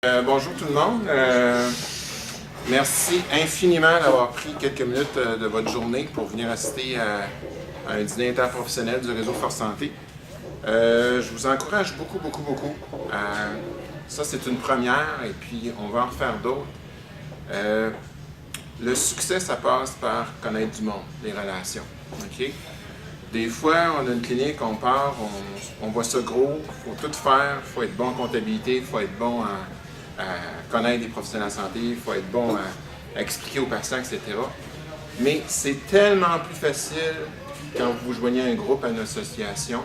Bonjour tout le monde. Merci infiniment d'avoir pris quelques minutes de votre journée pour venir assister à un dîner interprofessionnel du réseau Force Santé. Je vous encourage beaucoup. Ça, c'est une première et puis on va en refaire d'autres. Le succès, ça passe par connaître du monde, les relations. Okay? Des fois, on a une clinique, on part, on voit ça gros, il faut tout faire, il faut être bon en comptabilité, il faut être bon à connaître les professionnels de la santé, il faut être bon à expliquer aux patients, etc. Mais c'est tellement plus facile quand vous joignez un groupe, à une association,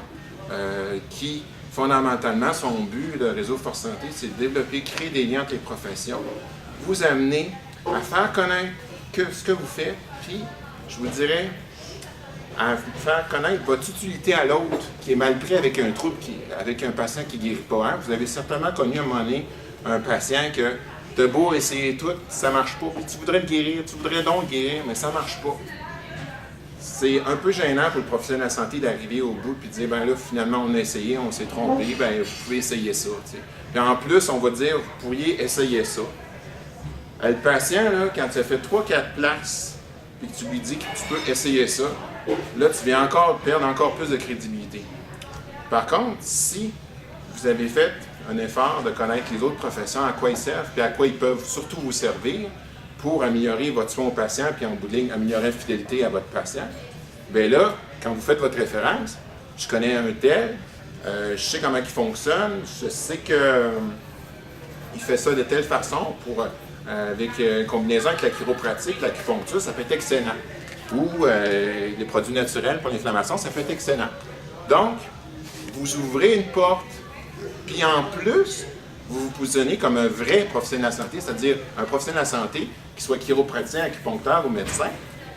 qui, fondamentalement, son but, le réseau Force Santé, c'est de développer, créer des liens entre les professions, vous amener à faire connaître ce que vous faites, puis, je vous dirais, à faire connaître votre utilité à l'autre qui est mal pris avec un trouble, avec un patient qui ne guérit pas. Hein? Vous avez certainement connu à un moment donné un patient que t'as beau essayer tout, ça marche pas, puis tu voudrais le guérir, tu voudrais donc le guérir, mais ça marche pas. C'est un peu gênant pour le professionnel de la santé d'arriver au bout et de dire, ben là, finalement, on a essayé, on s'est trompé, ben vous pouvez essayer ça. T'sais. Puis en plus, on va dire, vous pourriez essayer ça. Le patient, là, quand tu as fait 3-4 places, puis que tu lui dis que tu peux essayer ça, là, tu viens encore perdre encore plus de crédibilité. Par contre, si vous avez fait un effort de connaître les autres professions, à quoi ils servent, puis à quoi ils peuvent surtout vous servir pour améliorer votre soin au patient, puis en bout de ligne, améliorer la fidélité à votre patient, bien là, quand vous faites votre référence, je connais un tel, je sais comment il fonctionne, je sais que il fait ça de telle façon avec une combinaison avec la chiropratique, l'acupuncture, ça peut être excellent. Ou les produits naturels pour l'inflammation, ça peut être excellent. Donc, vous ouvrez une porte, puis en plus, vous vous positionnez comme un vrai professionnel de la santé, c'est-à-dire un professionnel de la santé, qui soit chiropraticien, acupuncteur ou médecin,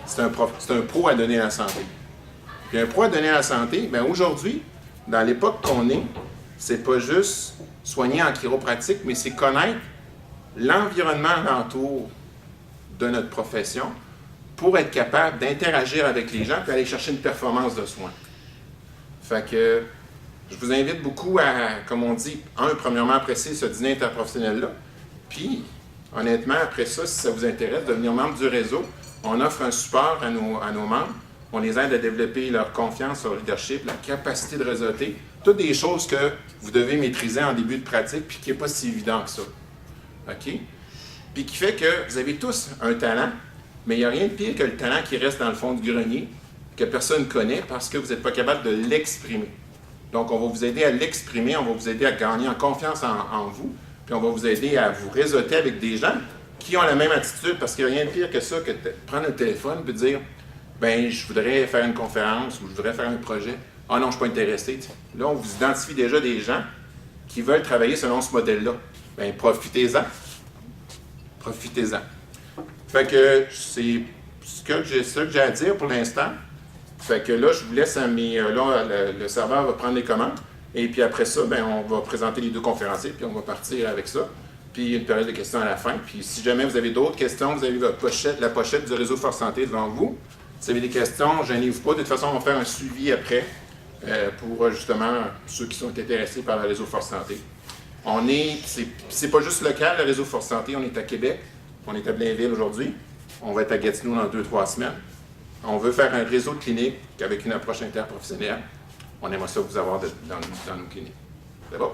c'est un pro à donner à la santé. Puis un pro à donner à la santé, bien aujourd'hui, dans l'époque qu'on est, c'est pas juste soigner en chiropratique, mais c'est connaître l'environnement alentour de notre profession pour être capable d'interagir avec les gens et aller chercher une performance de soins. Fait que je vous invite beaucoup à, comme on dit, premièrement, apprécier ce dîner interprofessionnel-là. Puis, honnêtement, après ça, si ça vous intéresse, devenir membre du réseau, on offre un support à nos membres. On les aide à développer leur confiance, leur leadership, la capacité de réseauter. Toutes des choses que vous devez maîtriser en début de pratique puis qui n'est pas si évident que ça. OK? Puis qui fait que vous avez tous un talent, mais il n'y a rien de pire que le talent qui reste dans le fond du grenier, que personne ne connaît parce que vous n'êtes pas capable de l'exprimer. Donc, on va vous aider à l'exprimer, on va vous aider à gagner en confiance en vous, puis on va vous aider à vous réseauter avec des gens qui ont la même attitude, parce qu'il n'y a rien de pire que ça, que de prendre le téléphone et dire « ben je voudrais faire une conférence ou je voudrais faire un projet. Ah non, je ne suis pas intéressé. » Là, on vous identifie déjà des gens qui veulent travailler selon ce modèle-là. Bien, profitez-en. Profitez-en. Fait que c'est ce que j'ai à dire pour l'instant. Fait que là, je vous laisse le serveur va prendre les commandes. Et puis après ça, ben, on va présenter les deux conférenciers, puis on va partir avec ça. Puis une période de questions à la fin. Puis si jamais vous avez d'autres questions, vous avez la pochette du réseau Force Santé devant vous. Si vous avez des questions, gênez-vous pas. De toute façon, on va faire un suivi après pour justement ceux qui sont intéressés par le réseau Force Santé. C'est pas juste local, le réseau Force Santé. On est à Québec, on est à Blainville aujourd'hui. On va être à Gatineau dans 2-3 semaines. On veut faire un réseau de cliniques avec une approche interprofessionnelle. On aimerait ça vous avoir dans nos cliniques. C'est bon?